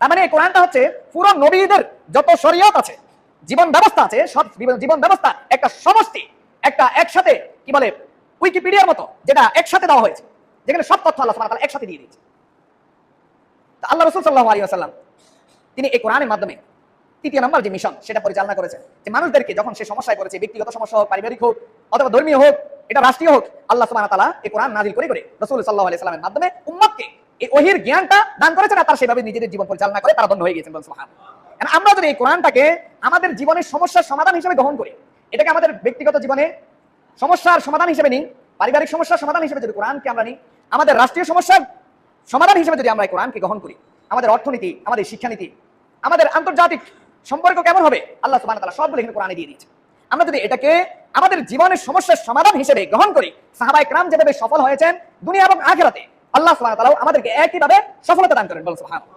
তার মানে এই কোরআনটা হচ্ছে পুরো নবীদের যত শরীয়ত আছে, জীবন ব্যবস্থা আছে, সব জীবন ব্যবস্থা একটা সমষ্টি, একটা একসাথে কি বলে উইকিপিডিয়ার মতো, যেটা একসাথে দেওয়া হয়েছে, যেখানে সব তথ্য আল্লাহ সুবহানাহু ওয়া তাআলা একসাথে দিয়ে দিয়েছে। আল্লাহ রাসূল সাল্লাল্লাহু আলাইহি ওয়াসাল্লাম তিনি এই কোরআনের মাধ্যমে তৃতীয় নম্বর যে মিশন সেটা পরিচালনা করেছেন, যে মানুষদেরকে যখন সে সমস্যায় পড়েছে, ব্যক্তিগত সমস্যা হোক, পারিবারিক হোক, অথবা ধর্মীয় হোক, এটা রাষ্ট্রীয় হোক, আল্লাহ সুবহানাহু ওয়া তাআলা এই কোরআন নাযিল করে রাসূল সাল্লাল্লাহু আলাইহি ওয়াসাল্লামের মাধ্যমে উম্মতকে এই ওহীর জ্ঞানটা দান করেছেন, আর তারা সেভাবে নিজেদের জীবন পরিচালনা করে তারা ধন্য হয়ে গেছেন। সুবহানাল্লাহ। আমরা যদি এই কোরআনটাকে আমাদের জীবনের সমস্যার সমাধান হিসেবে গ্রহণ করি, এটাকে আমাদের ব্যক্তিগত জীবনে সমস্যার সমাধান হিসেবে নিই, পারিবারিক সমস্যার সমাধান হিসেবে যদি কোরআনকে আমরা নিই, আমাদের রাষ্ট্রীয় সমস্যার সমাধান হিসেবে যদি আমরা এই কোরআনকে গ্রহণ করি, আমাদের অর্থনীতি, আমাদের শিক্ষানীতি, আমাদের আন্তর্জাতিক সম্পর্ক কেমন হবে, আল্লাহ সুবহানাহু ওয়া তাআলা সবগুলো এখানে কোরআনে দিয়ে দিয়েছে। আমরা যদি এটাকে আমাদের জীবনের সমস্যার সমাধান হিসেবে গ্রহণ করি, সাহাবায়ে কেরাম যেভাবে সফল হয়েছেন দুনিয়া এবং আখিরাতে, আল্লাহ সুবহানাহু ওয়া তাআলা আমাদেরকে একইভাবে সফলতা দান করেন। বলুন সুবহানাল্লাহ।